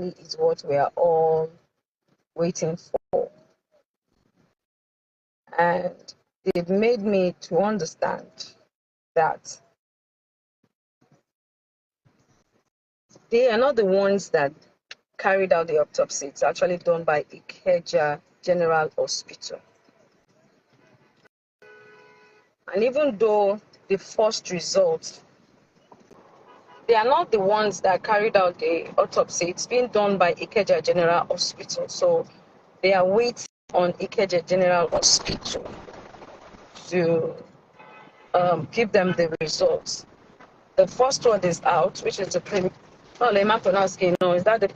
is what we are all waiting for. And they've made me to understand that they are not the ones that carried out the autopsy. It's actually done by Ikeja General Hospital. And even though the first results, they are not the ones that carried out the autopsy. It's been done by Ikeja General Hospital. So they are waiting on Ikeja General Hospital to give them the results. The first one is out, which is the is that the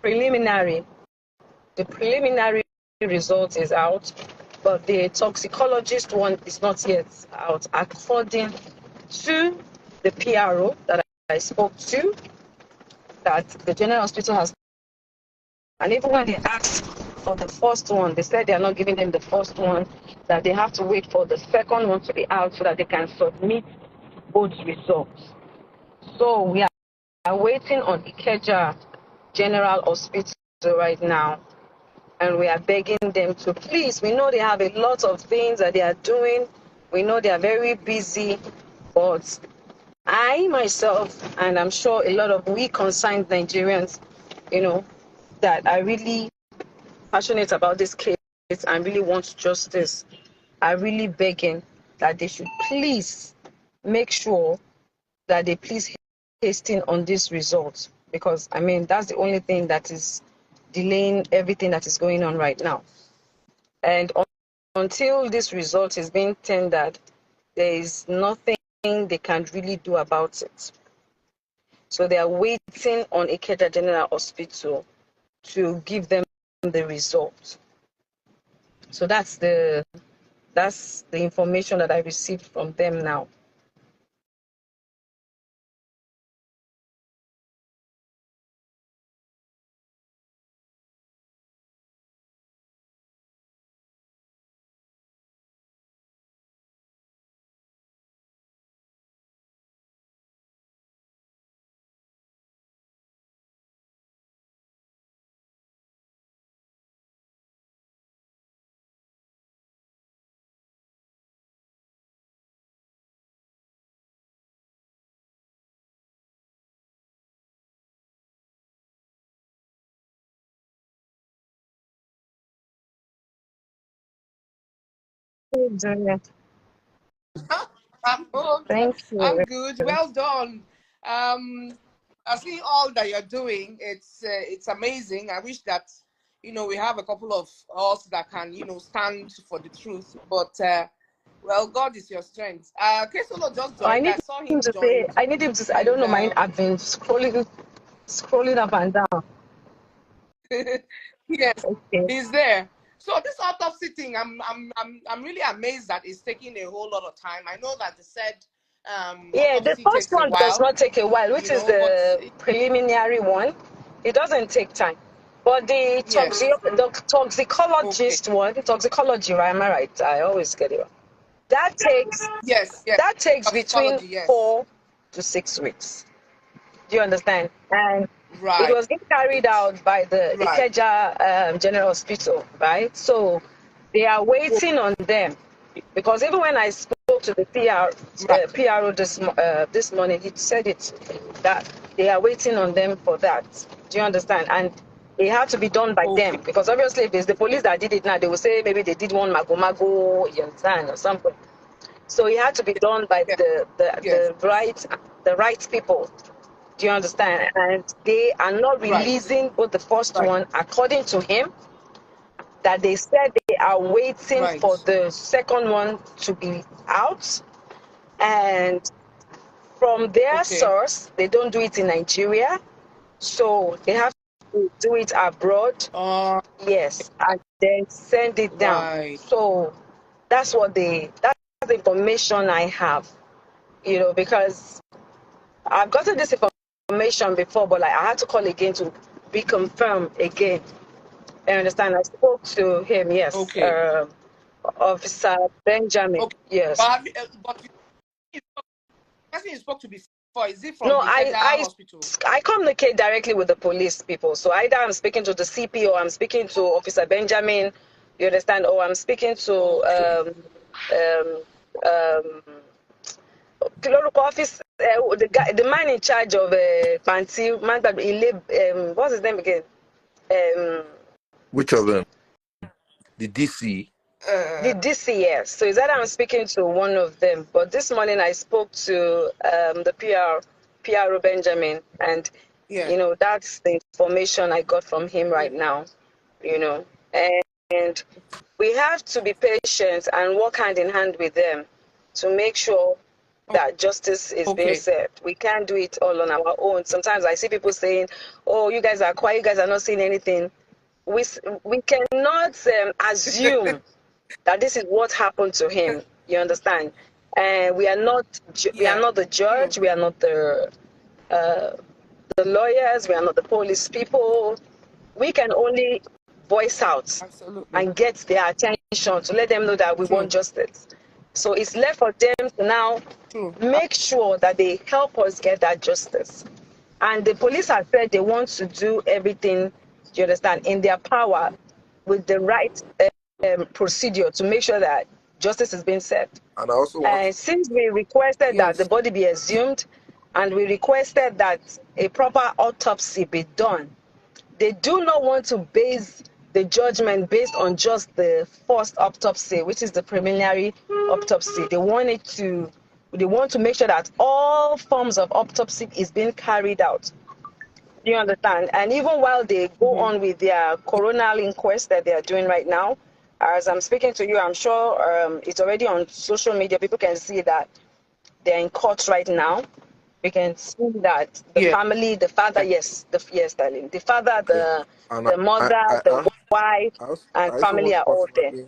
preliminary? The preliminary result is out, but the toxicologist one is not yet out, according to the PRO that I spoke to, that the General Hospital has. And even when they asked for the first one, they said they are not giving them the first one, that they have to wait for the second one to be out so that they can submit both results. So we are waiting on Ikeja General Hospital right now, and we are begging them to please. We know they have a lot of things that they are doing. We know they are very busy, but I myself, and I'm sure a lot of we concerned Nigerians, that are really passionate about this case and really want justice, are really begging that they should please make sure that they please hasten on this result, because that's the only thing that is delaying everything that is going on right now. And until this result is being tendered, there is nothing they can really do about it. So they are waiting on Ikeja General Hospital to give them the result. So that's the information that I received from them now. Thank you. I'm good. Well done. I see all that you're doing. It's amazing. I wish that we have a couple of us that can stand for the truth. But well, God is your strength. Kesolo just joined. I saw him join. I need him to say, I don't know, mine. I've been scrolling up and down. Yes, Okay. he's there. So this autopsy thing, I'm really amazed that it's taking a whole lot of time. I know that they said the first one does not take a while, which is the preliminary one. It doesn't take time. But the toxicologist one, toxicology, right? Am I right? I always get it wrong. That takes between 4 to 6 weeks. Do you understand? And it was being carried out by the Ikeja General Hospital, right? So they are waiting on them, because even when I spoke to the PRO this morning, he said that they are waiting on them for that. Do you understand? And it had to be done by them, because obviously if it's the police that did it now, they will say maybe they did one mago, you understand, or something. So it had to be done by the right people. Do you understand? And they are not releasing both the first one, according to him, that they said they are waiting for the second one to be out. And from their source, they don't do it in Nigeria. So they have to do it abroad. Yes, and then send it down. So that's the information I have, because I've gotten this information before, but I had to call again to reconfirm again. I understand. I spoke to him, yes. Officer Benjamin, yes. But the person you spoke to before for? Is it from No, the federal hospital? I communicate directly with the police people. So either I'm speaking to the CP or I'm speaking to Officer Benjamin, you understand, or I'm speaking to office, the man in charge of Fancy, what's his name again? Which of them? The DC. The DC, yes. So is that I'm speaking to one of them. But this morning I spoke to the PRO Benjamin, and Yeah. you know, that's the information I got from him right now, you know. And we have to be patient and work hand in hand with them to make sure that justice is being served. We can't do it all on our own. Sometimes I see people saying, oh, you guys are quiet, you guys are not saying anything. We cannot assume that this is what happened to him. You understand? And we are not the judge. We are not the lawyers. We are not the police people. We can only voice out and get their attention to let them know that we want justice. So it's left for them to now make sure that they help us get that justice. And the police have said they want to do everything, you understand, in their power with the right procedure to make sure that justice is being served. And I also want since we requested that the body be exhumed and we requested that a proper autopsy be done, they do not want to base the judgment based on just the first autopsy, which is the preliminary autopsy. They want to make sure that all forms of autopsy is being carried out. Do you understand? And even while they go on with their coronal inquest that they are doing right now, as I'm speaking to you, I'm sure it's already on social media. People can see that they're in court right now. We can see that the family, the father, darling, the father, the mother, the wife, and family are all there.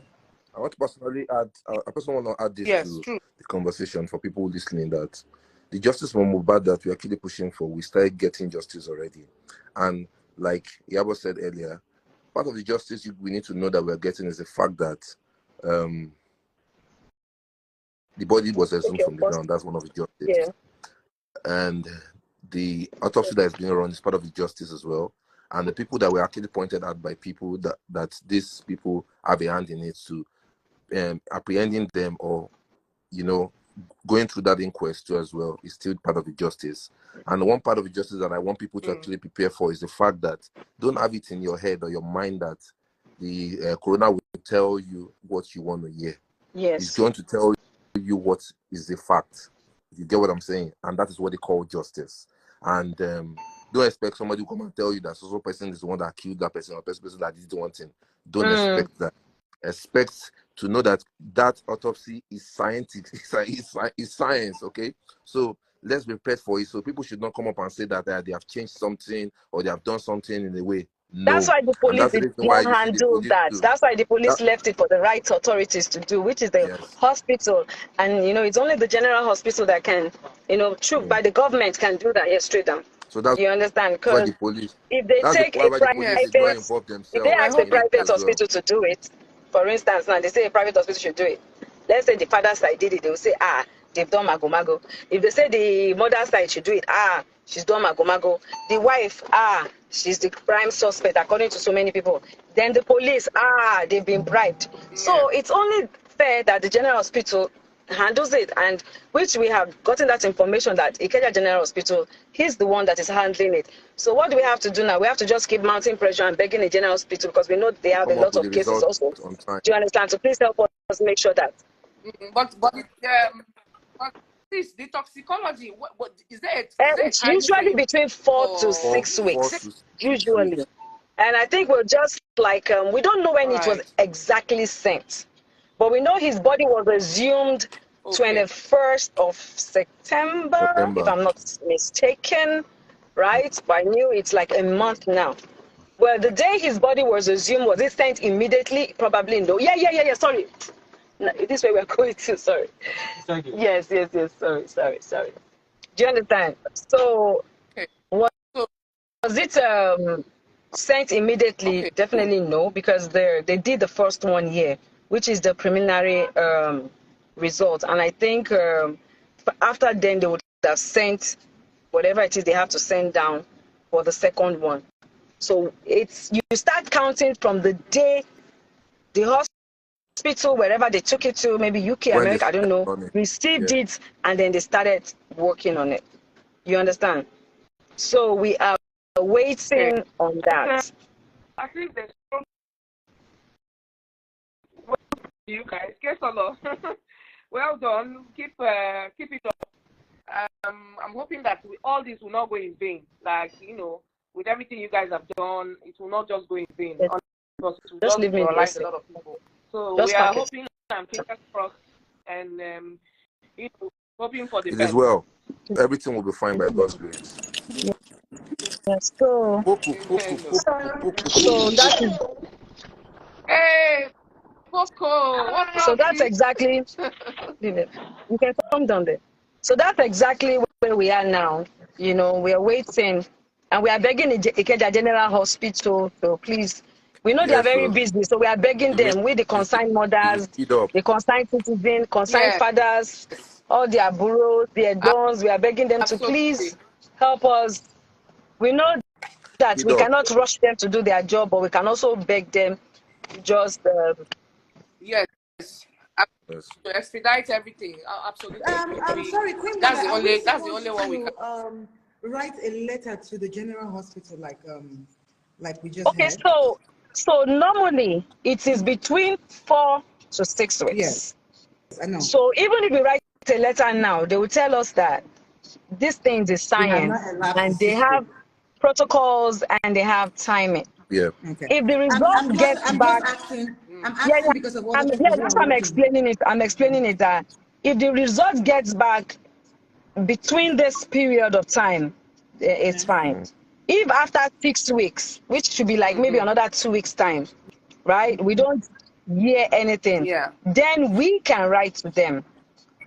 I want to personally add, I personally want to add this to the conversation for people listening, that the justice for Mohbad that we're actually pushing for, we started getting justice already. And like IYABO said earlier, part of the justice we need to know that we're getting is the fact that the body was exhumed from the ground. That's one of the justice. Yeah. And the autopsy that is being run is part of the justice as well. And the people that were actually pointed out by people that these people have a hand in it, to apprehending them or, you know, going through that inquest too as well, is still part of the justice. And one part of the justice that I want people to actually prepare for is the fact that don't have it in your head or your mind that the coroner will tell you what you want to hear. Yes. He's going to tell you what is the fact. You get what I'm saying? And that is what they call justice. And don't expect somebody to come and tell you that so person is the one that killed that person or person that did one thing. Don't expect that. Expect to know that that autopsy is scientific. It's science, okay? So let's be prepared for it. So people should not come up and say that they have changed something or they have done something in a way. No. That's why the police did not handle that. That's why the police left it for the right authorities to do, which is the hospital. And, you know, it's only the general hospital that can, you know, by the government can do that. Yes, straight down. So that's you understand? Because the police, if they take a private, if they ask the private hospital to do it, for instance, now they say a private hospital should do it. Let's say the father's side did it, they will say, they've done mago. If they say the mother's side should do it, she's done mago. The wife, she's the prime suspect according to so many people. Then the police, they've been bribed. So it's only fair that the general hospital handles it, and which we have gotten that information that Ikeja General Hospital, he's the one that is handling it. So what do we have to do now? We have to just keep mounting pressure and begging the general hospital, because we know they have a lot of cases also. Do you understand? So please help us make sure that. But this, the toxicology, what is there? It's usually between 4 to 6 weeks, usually. And I think we're just like, we don't know when it was exactly sent. But we know his body was exhumed 21st of September, if I'm not mistaken, right? But I knew it's like a month now. Well, the day his body was exhumed, was it sent immediately? Probably no. Yeah, sorry. No, this way we're going to, sorry. Yes, sorry. Do you understand? So, was it sent immediately? Definitely no, because they did the first 1 year, which is the preliminary result. And I think after then they would have sent whatever it is they have to send down for the second one. So it's, you start counting from the day the hospital, wherever they took it to, maybe UK, when they America, I don't know, on it. received Yeah. it, and then they started working on it. You understand? So we are waiting on that. I think there's some you guys. Kesolo. Well done. Keep it up. I'm hoping that all this will not go in vain. Like, you know, with everything you guys have done, it will not just go in vain. Yes. Because it will Just just leave me demoralize this. a lot of people. So Just we are pack it. hoping and fingers crossed and you know, hoping for the It best. is well. Everything will be fine by God's grace. Yes. So that is, Hey, Coco, what so up, that's sis? exactly, you can come down there. So that's exactly where we are now. You know, we are waiting, and we are begging Ikeja General Hospital. So please, we know they are Yes, very so busy, so we are begging you them. We the concerned mothers, speed up. the concerned citizens, concerned Yes, fathers, all their bureaus, their dons. We are begging them to absolutely. please help us. We know that Speed we up. cannot rush them to do their job, but we can also beg them just Yes. Yes. To expedite everything. Absolutely. I'm sorry, Queen That's Mother, the are we only one we can. supposed to write a letter to the general hospital like we just okay. had? So normally it is between 4 to 6 weeks. Yes, I know. So even if we write a letter now, they will tell us that this thing is We have science not elapsed and the they 6 have weeks. protocols and they have timing. Yeah. Okay. If the result gets I'm back, just asking. I'm yeah, asking because of other people yeah, who that's are why I'm working. explaining it. I'm explaining it that if the result gets back between this period of time, it's fine. If after 6 weeks, which should be like maybe another 2 weeks time, right? We don't hear anything, Yeah. then we can write to them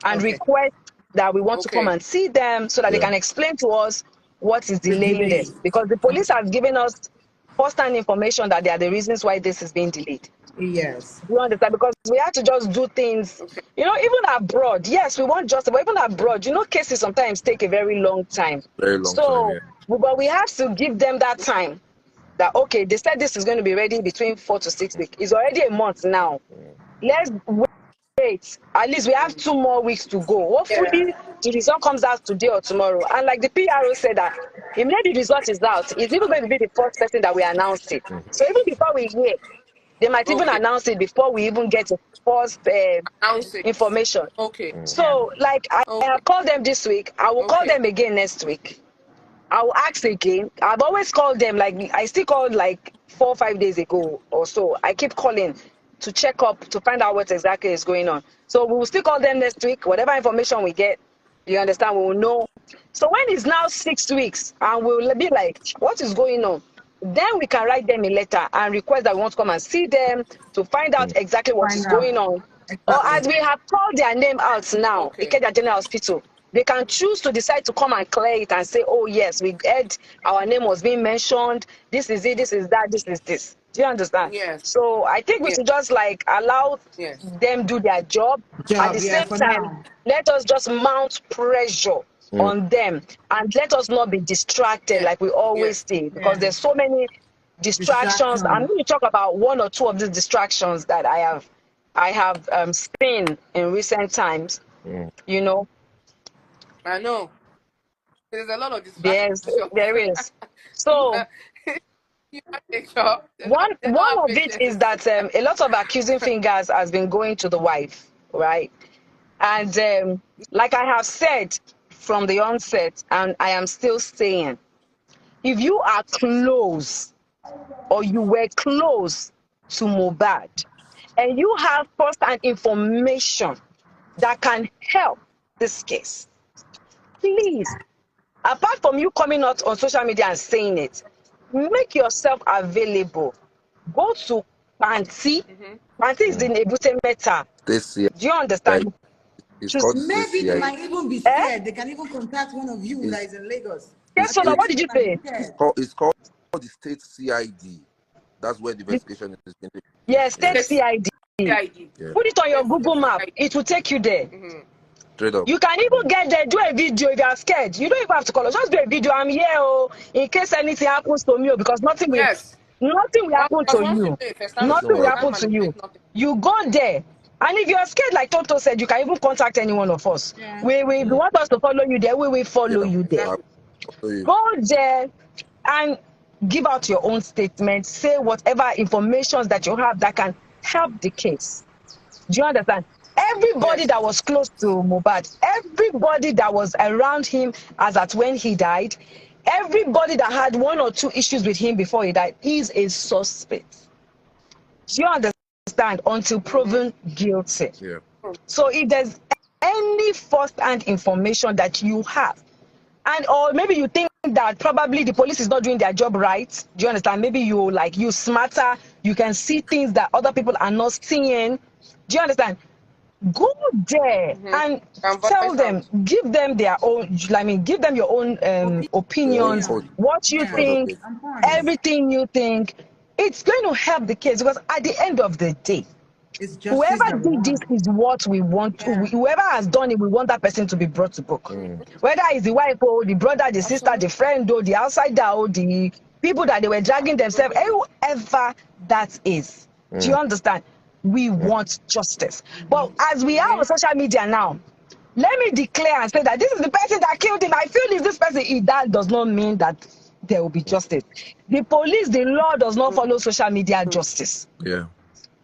and Okay. request that we want to come Okay. and see them so that they Yeah. can explain to us what is The delaying delay. this. Because the police has given us first-hand information that they are the reasons why this is being delayed. Yes. You understand? Because we have to just do things, Okay. you know, even abroad. Yes, we want justice, but even abroad, you know, cases sometimes take a very long time. Very long time, So, yeah. but we have to give them that time that, okay, they said this is going to be ready between 4 to 6 weeks. It's already a month now. Let's wait. At least we have 2 more weeks to go. Yeah. Hopefully, the result comes out today or tomorrow. And like the PRO said that, if maybe the result is out, it's even going to be the first person that we announce it. So even before we hear, they might even Okay. announce it before we even get the first Announce it. information. Okay. Yeah. So, like, I Okay. have called them this week. I will call Okay. them again next week. I will ask again. I've always called them, like, I still called like 4 or 5 days ago or so. I keep calling to check up, to find out what exactly is going on. So we will still call them next week. Whatever information we get, you understand, we will know. So when it's now 6 weeks and we'll be like, what is going on? Then we can write them a letter and request that we want to come and see them to find out exactly what is Find out. going on. Or Exactly. as we have called their name out now, Okay. Ikeja General Hospital, they can choose to decide to come and clear it and say, oh yes, we heard our name was being mentioned. This is it, this is that, this is this. Do you understand? Yes. So I think we Yes. should just like allow Yes. them do their job. At the Yeah, same for time, now. let us just mount pressure on them and let us not be distracted Yeah. like we always Yes. say, because Yeah. there's so many distractions. I'm Distraction. going to talk about 1 or 2 of these distractions that I have seen in recent times. You know, I know. There's a lot of there distractions. is. So Human nature. They one don't have of it is patience. that a lot of accusing fingers has been going to the wife, right? And like I have said from the onset, and I am still saying, if you are close or you were close to Mohbad and you have first-hand information that can help this case, please, apart from you coming out on social media and saying it, make yourself available. Go to Panti. Panti is in Ebute Meta. This year, Do you understand? it's Just, called the Maybe they CI. might even be eh? scared. They can even contact one of you that is in Lagos. I Yes, so think what they did you might say? be scared. It's called the state CID. That's where the investigation is being taken. Yes, take Yes. CID. CID. Yeah. Put it on your Yes, Google map. CID. It will take you there. Straight up. You can even get there, do a video if you are scared. You don't even have to call us. Just do a video. I'm here, oh, in case anything happens to me, because nothing will happen Because to once you you. do it, first time Nothing Nothing will will happen. happen to you. nothing. You go there. And if you're scared, like Toto said, you can even contact any one of us. Yeah. If you want us to follow you there, we will follow Yeah. you there. I'll follow you. Go there and give out your own statement. Say whatever information that you have that can help the case. Do you understand? Everybody Yes. that was close to Mohbad, everybody that was around him as at when he died, everybody that had one or two issues with him before he died is a suspect. Do you understand? Until proven guilty. Yeah. So if there's any first-hand information that you have, and or maybe you think that probably the police is not doing their job right, do you understand? Maybe you smarter, you can see things that other people are not seeing. Do you understand? Go there and tell them, give them their own, give them your own Your own opinions, point. what you Point of think, view. everything you think. It's going to help the case, because at the end of the day, It's justice whoever that we did this want. is what we want. Whoever has done it, we want that person to be brought to book. Whether it's the wife or the brother, the sister, the friend, or the outsider, or the people that they were dragging themselves, whoever that is. Do you understand? We want justice. But as we are on social media now, let me declare and say that this is the person that killed him. I feel it's this person. That does not mean that there will be justice. The police, the law does not follow social media justice. Yeah.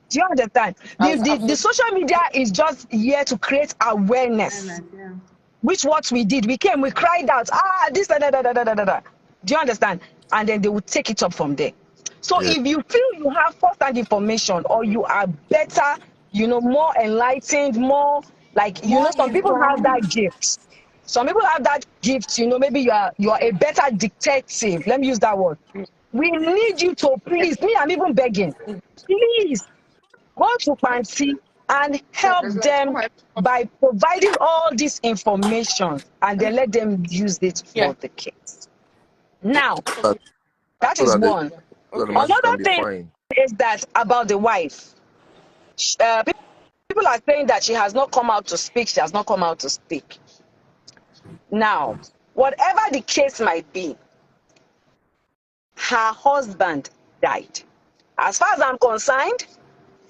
Do you understand? The social media is just here to create awareness, Yeah. which what we did. We came, we cried out, this, da, da, da, da, da, da, da. Do you understand? And then they will take it up from there. So Yeah. if you feel you have first-hand information, or you are better, more enlightened, more like, some people have that gift. Some people have that gift, maybe you are a better detective. Let me use that word. We need you to please, me, I'm even begging, please go to Fancy and help them by providing all this information, and then let them use it for the case. Now, But that so is that one. so that the masses can Another be thing fine. is that about the wife. People are saying that she has not come out to speak. She has not come out to speak. Now, whatever the case might be, her husband died. As far as I'm concerned,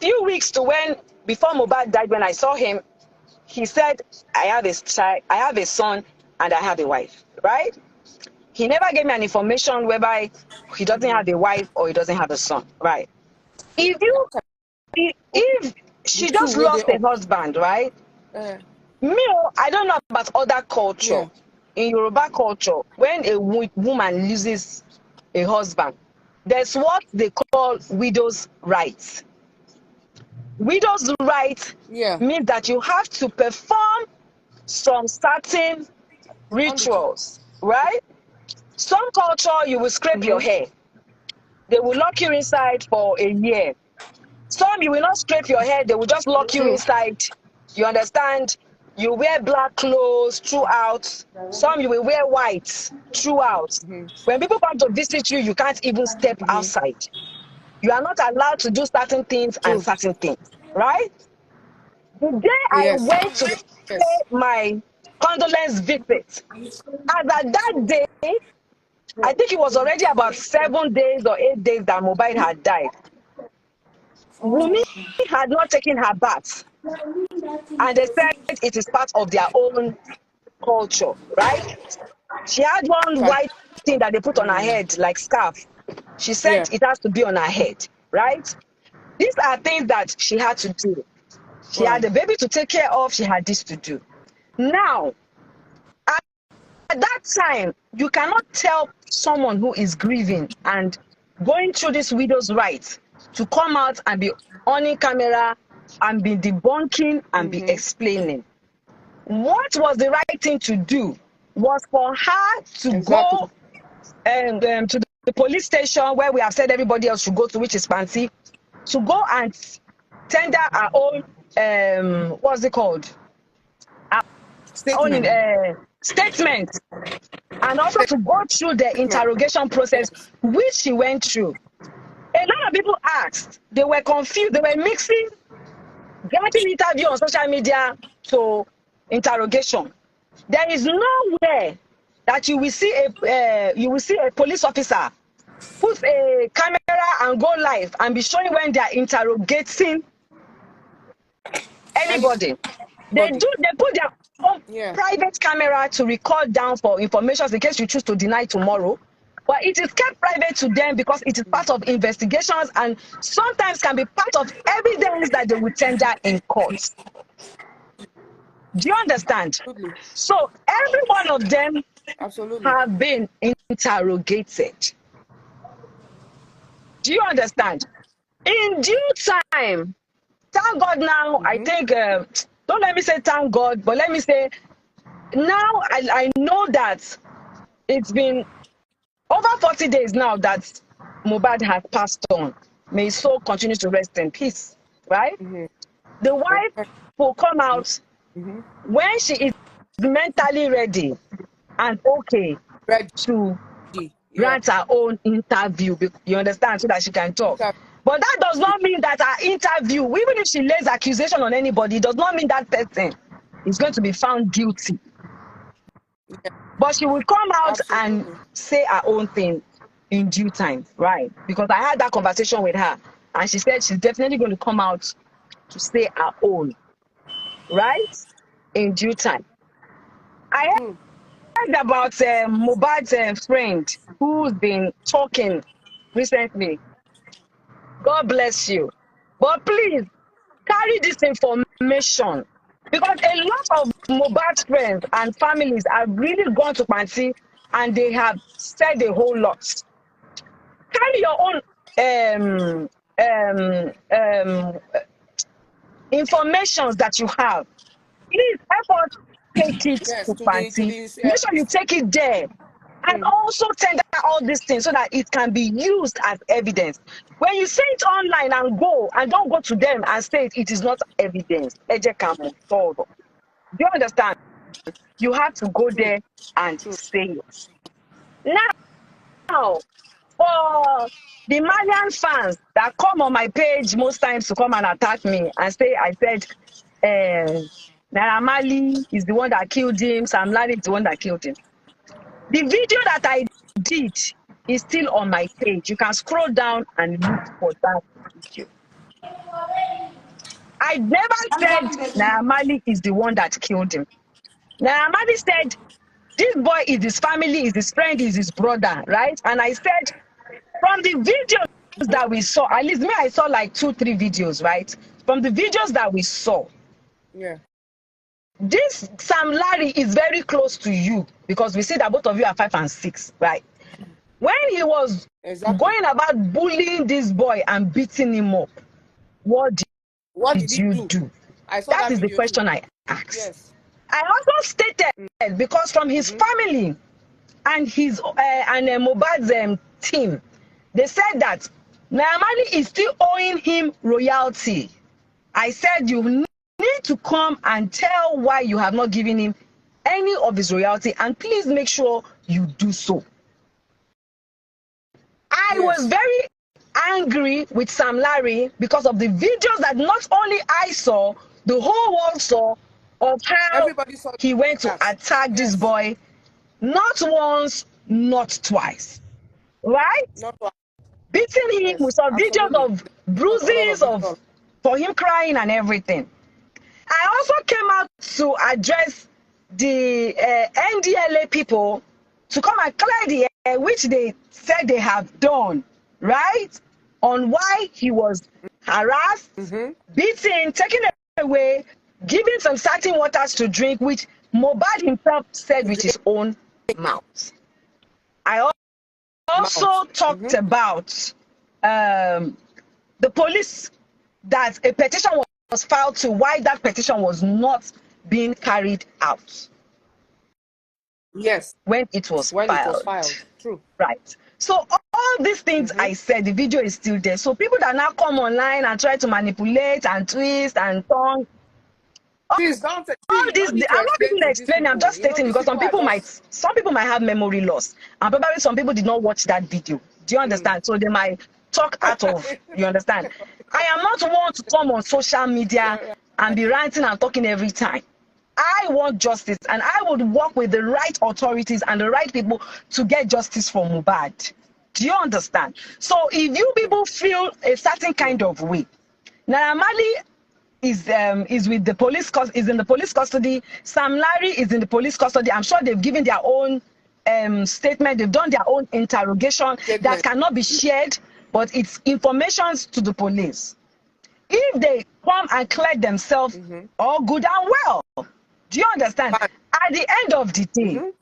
few weeks to before Mohbad died, when I saw him, he said, I have a child, I have a son, and I have a wife, right? He never gave me an information whereby he doesn't have a wife or he doesn't have a son, right? If she just lost a husband, right? I don't know about other culture. In Yoruba culture, when a woman loses a husband, there's what they call widow's rights. Widow's right means that you have to perform some certain rituals, right? Some culture, you will scrape your hair. They will lock you inside for a year. Some, you will not scrape your hair. They will just lock you inside. You understand? You wear black clothes throughout. Some, you will wear white throughout. When people come to visit you, you can't even step outside. You are not allowed to do certain things and certain things, right? The day I went to pay my condolence visit, and at that day, I think it was already about 7 days or 8 days that Mohbad had died. Wunmi had not taken her bath, and they said it is part of their own culture, right? She had one white thing that they put on her head, like scarf. She said it has to be on her head, right? These are things that she had to do. She had a baby to take care of. She had this to do. Now, at that time, you cannot tell someone who is grieving and going through this widow's rights to come out and be on camera and be debunking and be explaining. What was the right thing to do was for her to go to the police station where we have said everybody else should go to, which is Fancy, to go and tender our own, what's it called? Statement. Statement, and also to go through the interrogation process, which she went through. A lot of people asked, they were confused, they were mixing getting interview on social media to interrogation. There is nowhere that you will see a police officer put a camera and go live and be showing when they are interrogating anybody. They put their own private camera to record down for information in case you choose to deny tomorrow. But it is kept private to them because it is part of investigations and sometimes can be part of evidence that they will tender in court. Do you understand? Absolutely. So every one of them Absolutely. have been interrogated. Do you understand? In due time, thank God now, I think, don't let me say thank God, but let me say, now I know that it's been over 40 days now that Mohbad has passed on. May his soul continue to rest in peace, right? The wife will come out when she is mentally ready and okay to grant her own interview. You understand? So that she can talk. But that does not mean that her interview, even if she lays accusation on anybody, it does not mean that person is going to be found guilty. But she will come out and say her own thing in due time, right? Because I had that conversation with her and she said she's definitely going to come out to say her own, right? In due time. I heard about Mohbad's friend who's been talking recently. God bless you. But please, carry this information because a lot of Mohbad's friends and families have really gone to Panti and they have said a whole lot. Carry your own information that you have. Please help us take it to Panti. Make sure you take it there. And also tender all these things so that it can be used as evidence. When you say it online and go, and don't go to them and say it is not evidence. Do you understand? You have to go there and say it. Now, for the Malian fans that come on my page most times to come and attack me and say I said Naira Marley is the one that killed him, Sam Larry is the one that killed him. The video that I did is still on my page. You can scroll down and look for that video. I never said Naira Marley is the one that killed him. Naira Marley said this boy is his family, is his friend, is his brother, right? And I said from the videos that we saw, at least me, I saw like 2-3 videos, right? From the videos that we saw, this Sam Larry is very close to you because we see that both of you are 5 and 6, right? When he was going about bullying this boy and beating him up, what did you do? That is the question I asked. Yes. I also stated because from his family and his Mohbad's team, they said that Naira Marley is still owing him royalty. I said you need to come and tell why you have not given him any of his royalty and please make sure you do so. I was very angry with Sam Larry because of the videos that not only I saw, the whole world saw of how he went to attack this boy not once, not twice, right? Beating him, we saw videos of bruises for him crying and everything. I also came out to address the NDLA people to come and clear the air, which they said they have done, right? On why he was harassed, beaten, taken away, given some certain waters to drink, which Mohbad himself said with his own mouth. I also talked about the police, that a petition was filed to why that petition was not being carried out. Yes. When it was filed. True. Right. So all these things I said, the video is still there. So people that now come online and try to manipulate and twist and turn. Please don't. All this, I'm not even explaining. I'm just stating because some people might have memory loss, and probably some people did not watch that video. Do you understand? So they might talk out of. You understand? I am not one to come on social media and be ranting and talking every time. I want justice, and I would work with the right authorities and the right people to get justice for Mohbad. Do you understand? So if you people feel a certain kind of way, Naira Marley is with the police, is in the police custody. Sam Larry is in the police custody. I'm sure they've given their own statement. They've done their own interrogation that cannot be shared, but it's information to the police. If they come and clear themselves, all good and well. Do you understand? At the end of the day,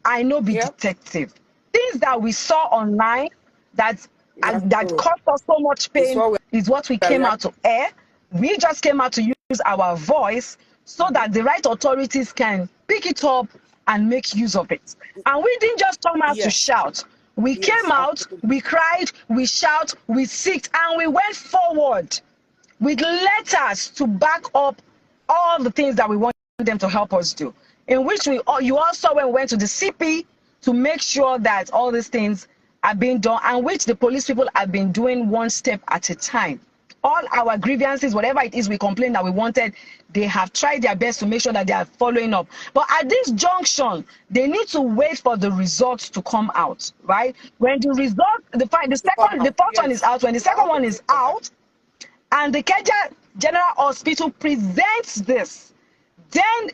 I know be detective. Things that we saw online that caused us so much pain is what we came out to air. We just came out to use our voice so that the right authorities can pick it up and make use of it. And we didn't just come out to shout. We came out, we cried, we shout, we sicked, and we went forward with letters to back up all the things that we want them to help us do. In which you also went to the CP to make sure that all these things are being done, and which the police people have been doing one step at a time. All our grievances, whatever it is we complain that we wanted, they have tried their best to make sure that they are following up. But at this junction, they need to wait for the results to come out, right? When the result, the first one is out, when the second one is out, and the Keja General Hospital presents this, then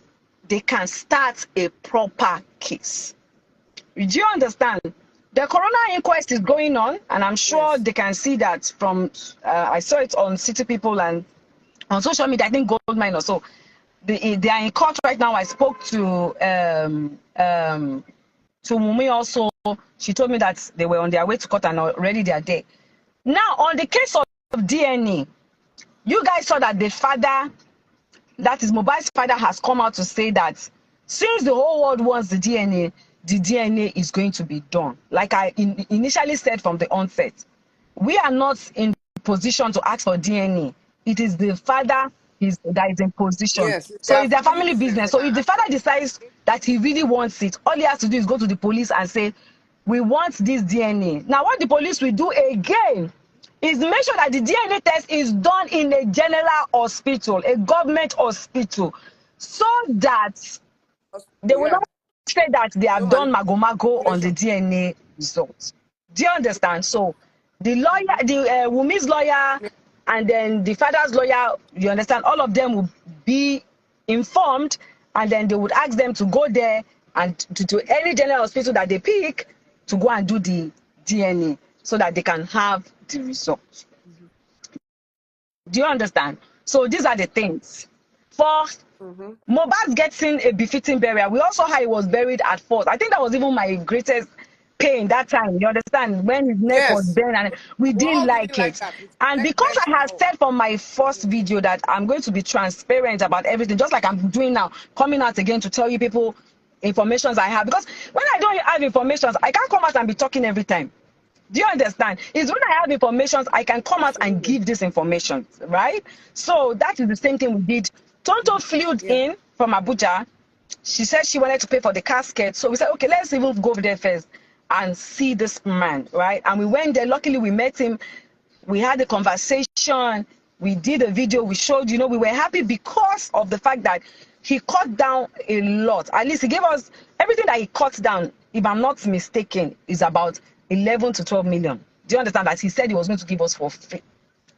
they can start a proper case. Do you understand? The coroner inquest is going on, and I'm sure they can see that from, I saw it on City People and on social media, I think Goldmine or so. They are in court right now. I spoke to Wunmi also. She told me that they were on their way to court and already they are there. Now, on the case of DNA, you guys saw that the father, that is Mohbad's father, has come out to say that since the whole world wants the DNA is going to be done. Like I initially said from the onset, we are not in position to ask for DNA. It is the father that is in position. So it's their family business. So if the father decides that he really wants it, all he has to do is go to the police and say, we want this DNA. Now what the police will do again is make sure that the DNA test is done in a general hospital, a government hospital, so that they will not say that they have done mago on the DNA results. Do you understand? So the lawyer, the Wunmi's lawyer, and then the father's lawyer, you understand, all of them will be informed, and then they would ask them to go there and to any general hospital that they pick to go and do the DNA so that they can have the results. Do you understand? So these are the things. First, Mohbad getting a befitting burial. We also how he was buried at first. I think that was even my greatest pain that time. You understand? When his neck was bent, and we didn't like it. And because I had said from my first video that I'm going to be transparent about everything, just like I'm doing now, coming out again to tell you people informations I have. Because when I don't have informations, I can't come out and be talking every time. Do you understand? It's when I have information, I can come out and give this information, right? So that is the same thing we did. Tonto flew in from Abuja. She said she wanted to pay for the casket. So we said, okay, let's even go over there first and see this man, right? And we went there. Luckily, we met him. We had a conversation. We did a video. We showed, you know, we were happy because of the fact that he cut down a lot. At least he gave us everything that he cut down, if I'm not mistaken, is about 11 to 12 million. Do you understand that he said he was going to give us for free?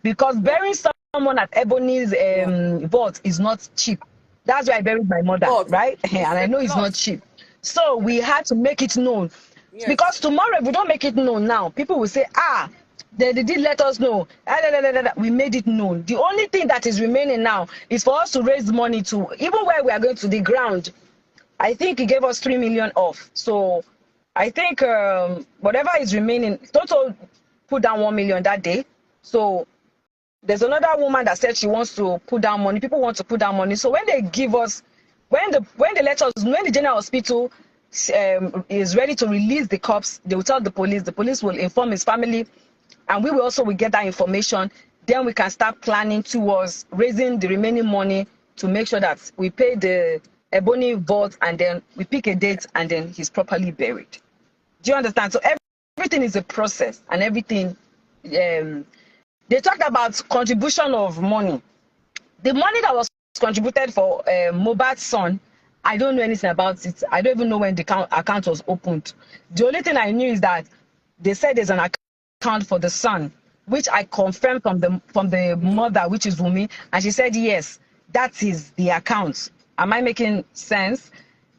Because burying someone at Ebony's vault is not cheap. That's why I buried my mother, right? And I know it's not cheap. So we had to make it known. Because tomorrow, if we don't make it known now, people will say, they did let us know. We made it known. The only thing that is remaining now is for us to raise money to, even where we are going to the ground. I think he gave us 3 million off. So I think whatever is remaining, Toto put down 1 million that day. So there's another woman that said she wants to put down money. People want to put down money. So when they give us, when they let us, when the general hospital is ready to release the cops, they will tell the police. The police will inform his family, and we will also get that information. Then we can start planning towards raising the remaining money to make sure that we pay the Ebony vault, and then we pick a date, and then he's properly buried. Do you understand? So everything is a process, and everything. They talked about contribution of money. The money that was contributed for Mohbad's son, I don't know anything about it. I don't even know when the account was opened. The only thing I knew is that they said there's an account for the son, which I confirmed from the mother, which is Wunmi, and she said yes, that is the account. Am I making sense?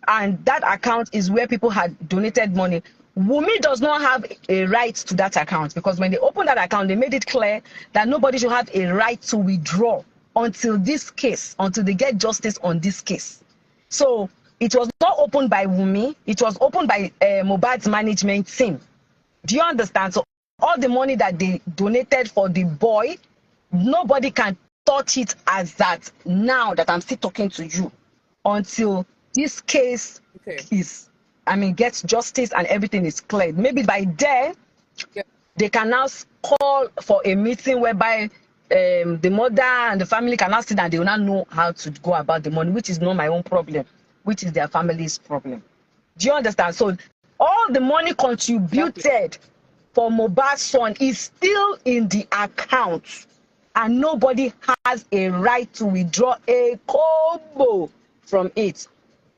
And that account is where people had donated money. Wunmi does not have a right to that account, because when they opened that account, they made it clear that nobody should have a right to withdraw until they get justice on this case. So it was not opened by Wunmi, it was opened by Mohbad's management team. Do you understand? So all the money that they donated for the boy, nobody can touch it as that now that I'm still talking to you, until this case gets justice and everything is cleared. Maybe by then, they can now call for a meeting whereby the mother and the family can now sit and they will not know how to go about the money, which is not my own problem, which is their family's problem. Do you understand? So all the money contributed for Mohbad's son is still in the account, and nobody has a right to withdraw a kobo from it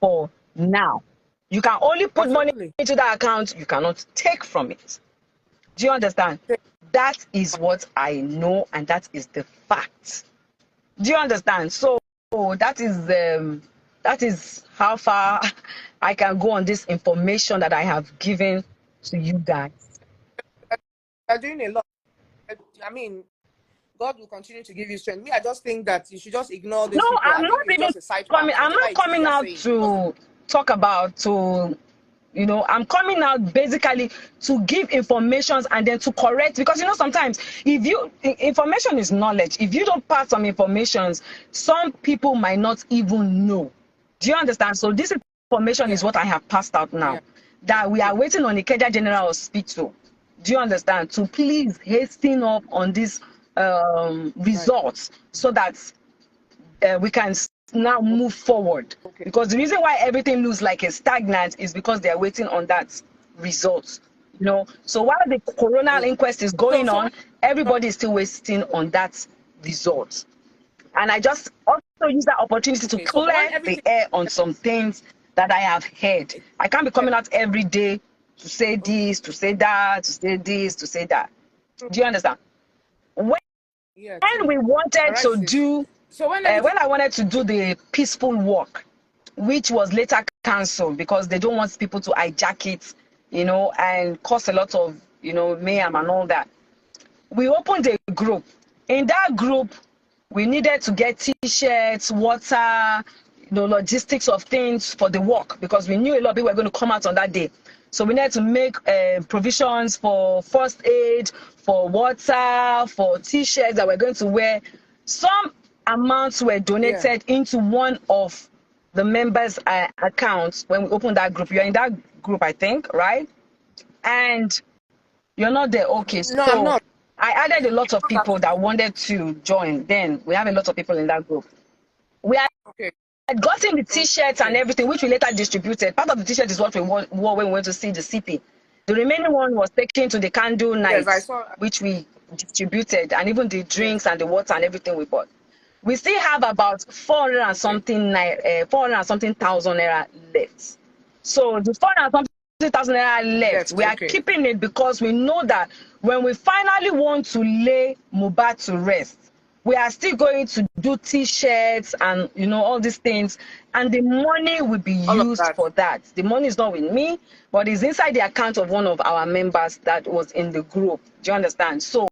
for now. You can only put money into that account, you cannot take from it. Do you understand? That is what I know, and that is the fact. Do you understand? So that is how far I can go on this information that I have given to you guys. You're doing a lot. I mean, God will continue to give you strength. Me, I just think that you should just ignore this. No, I'm not even coming. I'm not coming out to talk about I'm coming out basically to give informations and then to correct, because sometimes information is knowledge. If you don't pass some informations, some people might not even know. Do you understand? So this information is what I have passed out now, that we are waiting on the Ikeja General Hospital. Do you understand? To please hasten up on these results, so that we can now move forward. Because the reason why everything looks like a stagnant is because they're waiting on that result. So while the coroner inquest is going on, everybody is still waiting on that result. And I just also use that opportunity to clear the air on some things that I have heard. I can't be coming out every day to say this, to say that, to say this, to say that. Do you understand? When we wanted to do when I wanted to do the peaceful walk, which was later cancelled because they don't want people to hijack it, and cause a lot of, mayhem and all that. We opened a group. In that group, we needed to get t-shirts, water, logistics of things for the walk, because we knew a lot of people were going to come out on that day. So we needed to make provisions for first aid, for water, for t-shirts that we're going to wear. Some amounts were donated into one of the members' accounts when we opened that group. You're in that group, I think, right? And you're not there. Okay, no, I'm not. I added a lot of people that wanted to join. Then we have a lot of people in that group. We had gotten the t-shirts and everything, which we later distributed. Part of the t-shirt is what we wore when we went to see the CP. The remaining one was taken to the candle night, which we distributed, and even the drinks and the water and everything we bought. We still have about 400 and something thousand naira left. So the 400 and something thousand naira left, we are keeping it because we know that when we finally want to lay Mohbad to rest, we are still going to do t-shirts and all these things, and the money will be used for that. The money is not with me, but it's inside the account of one of our members that was in the group. Do you understand? So